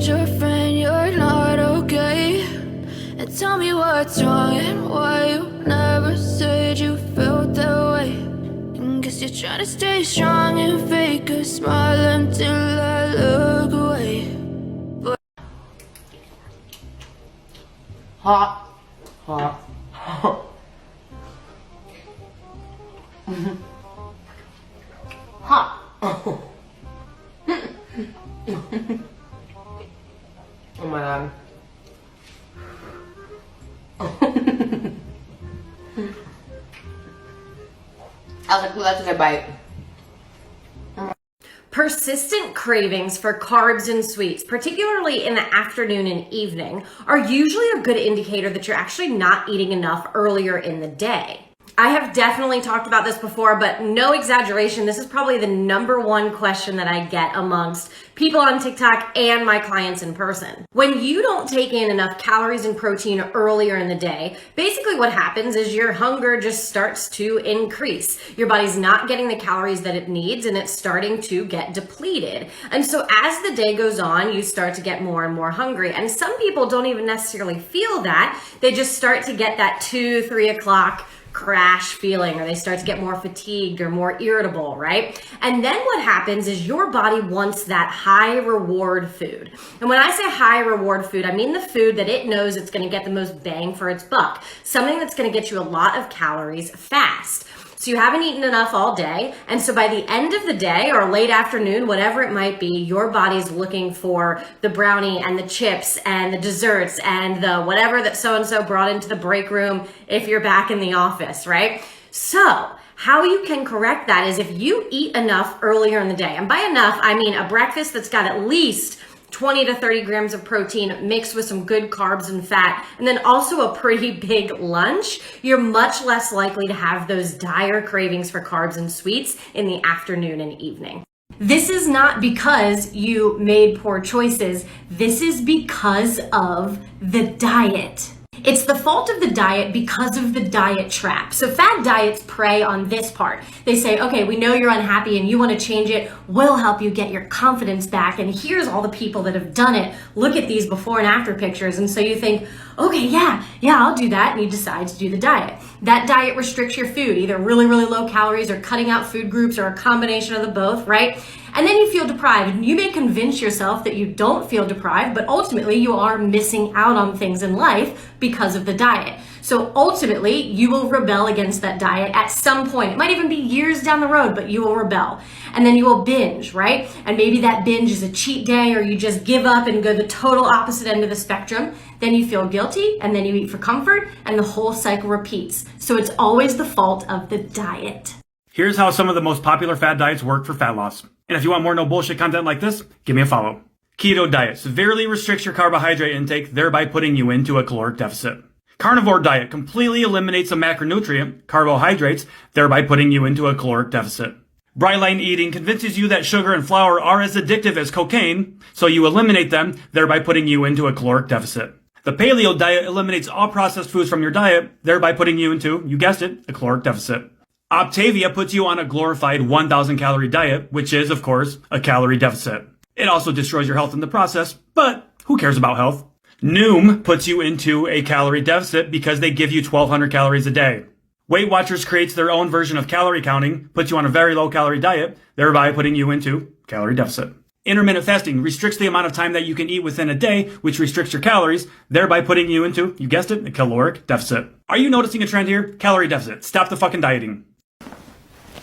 your friend, you're not okay. And tell me what's wrong and why you never said you felt that way. And guess you're trying to stay strong and fake a smile until I look away. But Hot. Hot. Hot. Hot. Oh my god. I was like, well, that's a good bite. Persistent cravings for carbs and sweets, particularly in the afternoon and evening, are usually a good indicator that you're actually not eating enough earlier in the day. I have definitely talked about this before, but no exaggeration, this is probably the #1 question that I get amongst people on TikTok and my clients in person. When you don't take in enough calories and protein earlier in the day, basically what happens is your hunger just starts to increase. Your body's not getting the calories that it needs and it's starting to get depleted. And so as the day goes on, you start to get more and more hungry. And some people don't even necessarily feel that. They just start to get that 2, 3 o'clock crash feeling, or they start to get more fatigued or more irritable, right? And then what happens is your body wants that high reward food. And when I say high reward food, I mean the food that it knows it's going to get the most bang for its buck. Something that's going to get you a lot of calories fast. So you haven't eaten enough all day, and so by the end of the day or late afternoon, whatever it might be, your body's looking for the brownie and the chips and the desserts and the whatever that so-and-so brought into the break room if you're back in the office, right? So how you can correct that is if you eat enough earlier in the day. And by enough, I mean a breakfast that's got at least 20 to 30 grams of protein mixed with some good carbs and fat, and then also a pretty big lunch, you're much less likely to have those dire cravings for carbs and sweets in the afternoon and evening. This is not because you made poor choices. This is because of the diet. It's the fault of the diet because of the diet trap. So fad diets prey on this part. They say, okay, we know you're unhappy and you want to change it. We'll help you get your confidence back. And here's all the people that have done it. Look at these before and after pictures. And so you think, okay, yeah, I'll do that. And you decide to do the diet. That diet restricts your food, either really, really low calories or cutting out food groups or a combination of the both, right? And then you feel deprived, and you may convince yourself that you don't feel deprived, but ultimately you are missing out on things in life because of the diet. So ultimately you will rebel against that diet at some point. It might even be years down the road, but you will rebel. And then you will binge, right? And maybe that binge is a cheat day, or you just give up and go the total opposite end of the spectrum. Then you feel guilty, and then you eat for comfort, and the whole cycle repeats. So it's always the fault of the diet. Here's how some of the most popular fad diets work for fat loss. And if you want more no bullshit content like this, give me a follow. Keto diet severely restricts your carbohydrate intake, thereby putting you into a caloric deficit. Carnivore diet completely eliminates a macronutrient, carbohydrates, thereby putting you into a caloric deficit. Bright line eating convinces you that sugar and flour are as addictive as cocaine, so you eliminate them, thereby putting you into a caloric deficit. The paleo diet eliminates all processed foods from your diet, thereby putting you into, you guessed it, a caloric deficit. Optavia puts you on a glorified 1,000 calorie diet, which is, of course, a calorie deficit. It also destroys your health in the process, but who cares about health? Noom puts you into a calorie deficit because they give you 1,200 calories a day. Weight Watchers creates their own version of calorie counting, puts you on a very low calorie diet, thereby putting you into calorie deficit. Intermittent fasting restricts the amount of time that you can eat within a day, which restricts your calories, thereby putting you into, you guessed it, a caloric deficit. Are you noticing a trend here? Calorie deficit. Stop the fucking dieting.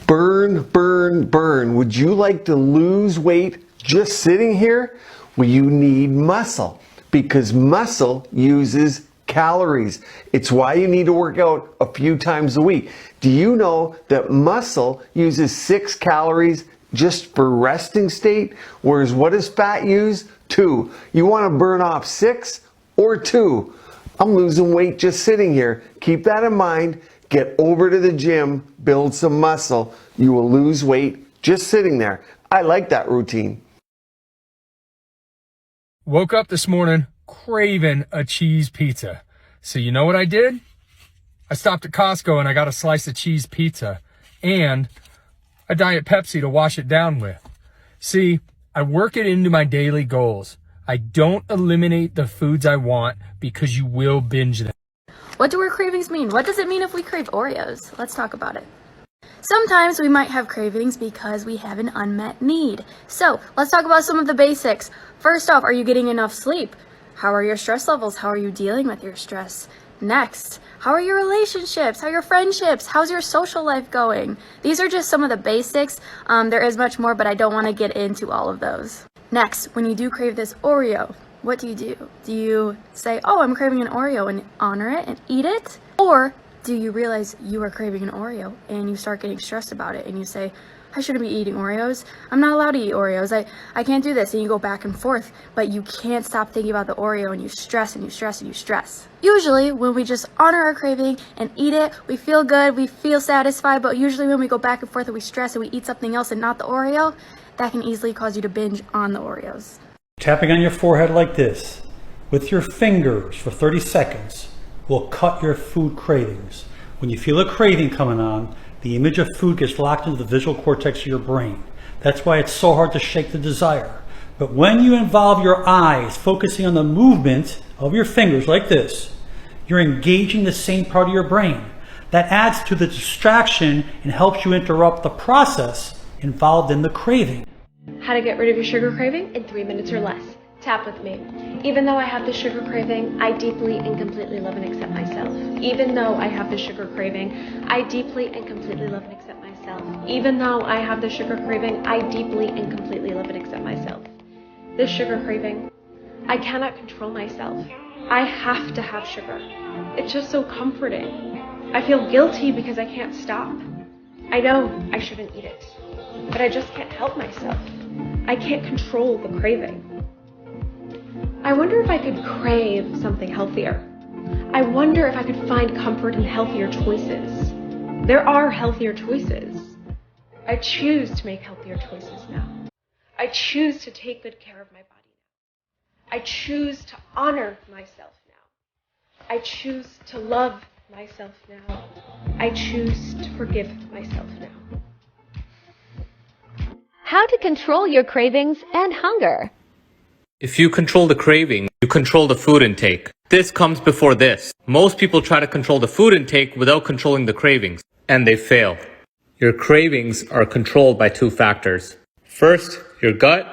Burn, burn, burn. Would you like to lose weight just sitting here? Well, you need muscle, because muscle uses calories. It's why you need to work out a few times a week. Do you know that muscle uses 6 calories just for resting state, whereas what does fat use? 2. You want to burn off 6 or 2? I'm losing weight just sitting here. Keep that in mind. Get over to the gym, build some muscle. You will lose weight just sitting there. I like that routine. Woke up this morning craving a cheese pizza. So you know what I did? I stopped at Costco and I got a slice of cheese pizza and a Diet Pepsi to wash it down with. See, I work it into my daily goals. I don't eliminate the foods I want because you will binge them. What do our cravings mean? What does it mean if we crave Oreos? Let's talk about it. Sometimes we might have cravings because we have an unmet need. So let's talk about some of the basics. First off, are you getting enough sleep? How are your stress levels? How are you dealing with your stress? Next, how are your relationships? How are your friendships? How's your social life going? These are just some of the basics. There is much more, but I don't want to get into all of those. Next, when you do crave this Oreo, what do? Do you say, oh, I'm craving an Oreo and honor it and eat it? Or do you realize you are craving an Oreo and you start getting stressed about it and you say, I shouldn't be eating Oreos. I'm not allowed to eat Oreos. I can't do this. And you go back and forth, but you can't stop thinking about the Oreo and you stress and you stress and you stress. Usually when we just honor our craving and eat it, we feel good, we feel satisfied, but usually when we go back and forth and we stress and we eat something else and not the Oreo, that can easily cause you to binge on the Oreos. Tapping on your forehead like this with your fingers for 30 seconds will cut your food cravings. When you feel a craving coming on, the image of food gets locked into the visual cortex of your brain. That's why it's so hard to shake the desire. But when you involve your eyes focusing on the movement of your fingers like this, you're engaging the same part of your brain. That adds to the distraction and helps you interrupt the process involved in the craving. How to get rid of your sugar craving in 3 minutes or less. Tap with me. Even though I have the sugar craving, I deeply and completely love and accept myself. Even though I have the sugar craving, I deeply and completely love and accept myself. Even though I have the sugar craving, I deeply and completely love and accept myself. This sugar craving, I cannot control myself. I have to have sugar. It's just so comforting. I feel guilty because I can't stop. I know I shouldn't eat it, but I just can't help myself. I can't control the craving. I wonder if I could crave something healthier. I wonder if I could find comfort in healthier choices. There are healthier choices. I choose to make healthier choices now. I choose to take good care of my body now. I choose to honor myself now. I choose to love myself now. I choose to forgive myself now. How to control your cravings and hunger. If you control the craving, you control the food intake. This comes before this. Most people try to control the food intake without controlling the cravings, and they fail. Your cravings are controlled by two factors. First, your gut,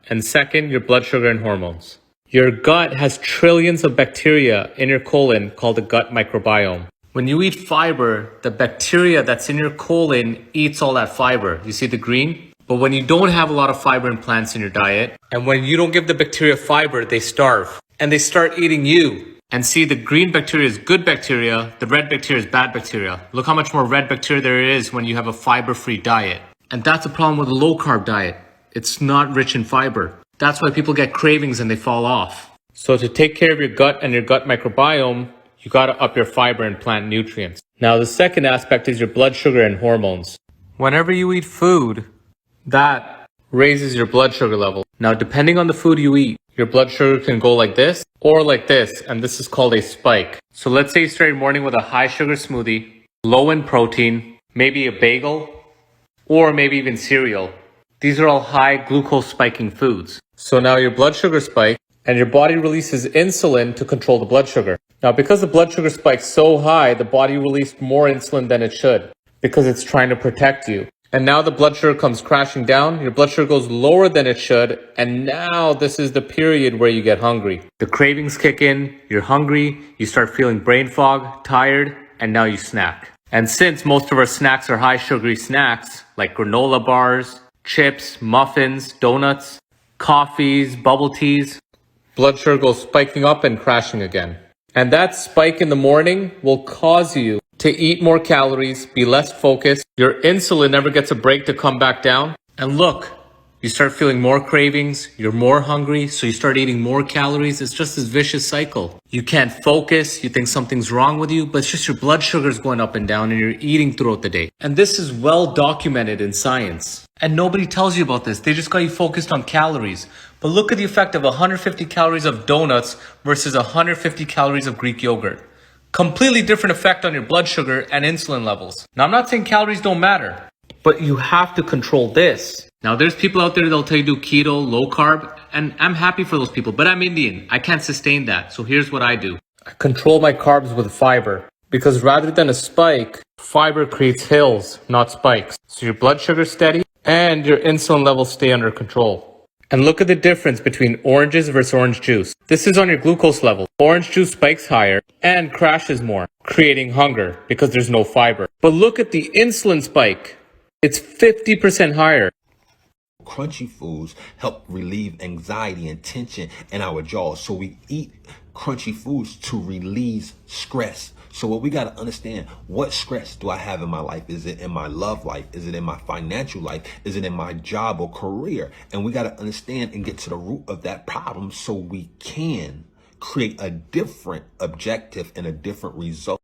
and second, your blood sugar and hormones. Your gut has trillions of bacteria in your colon called the gut microbiome. When you eat fiber, the bacteria that's in your colon eats all that fiber. You see the green? But when you don't have a lot of fiber and plants in your diet, and when you don't give the bacteria fiber, they starve. And they start eating you. And see, the green bacteria is good bacteria, the red bacteria is bad bacteria. Look how much more red bacteria there is when you have a fiber-free diet. And that's a problem with a low-carb diet. It's not rich in fiber. That's why people get cravings and they fall off. So to take care of your gut and your gut microbiome, you gotta up your fiber and plant nutrients. Now the second aspect is your blood sugar and hormones. Whenever you eat food, that raises your blood sugar level. Now, depending on the food you eat, your blood sugar can go like this or like this, and this is called a spike. So let's say you start your morning with a high sugar smoothie, low in protein, maybe a bagel, or maybe even cereal. These are all high glucose spiking foods. So now your blood sugar spikes, and your body releases insulin to control the blood sugar. Now, because the blood sugar spikes so high, the body released more insulin than it should, because it's trying to protect you. And now the blood sugar comes crashing down, your blood sugar goes lower than it should, and now this is the period where you get hungry. The cravings kick in, you're hungry, you start feeling brain fog, tired, and now you snack. And since most of our snacks are high sugary snacks, like granola bars, chips, muffins, donuts, coffees, bubble teas, blood sugar goes spiking up and crashing again. And that spike in the morning will cause you to eat more calories, be less focused. Your insulin never gets a break to come back down. And look, you start feeling more cravings, you're more hungry, so you start eating more calories. It's just this vicious cycle. You can't focus, you think something's wrong with you, but it's just your blood sugar's going up and down and you're eating throughout the day. And this is well documented in science. And nobody tells you about this. They just got you focused on calories. But look at the effect of 150 calories of donuts versus 150 calories of Greek yogurt. Completely different effect on your blood sugar and insulin levels. Now, I'm not saying calories don't matter, but you have to control this. Now, there's people out there that'll tell you do keto, low carb, and I'm happy for those people, but I'm Indian. I can't sustain that. So here's what I do. I control my carbs with fiber, because rather than a spike, fiber creates hills, not spikes. So your blood sugar's steady and your insulin levels stay under control. And look at the difference between oranges versus orange juice. This is on your glucose level. Orange juice spikes higher and crashes more, creating hunger because there's no fiber. But look at the insulin spike. It's 50% higher. Crunchy foods help relieve anxiety and tension in our jaws. So we eat crunchy foods to release stress. So what we got to understand, what stress do I have in my life? Is it in my love life? Is it in my financial life? Is it in my job or career? And we got to understand and get to the root of that problem so we can create a different objective and a different result.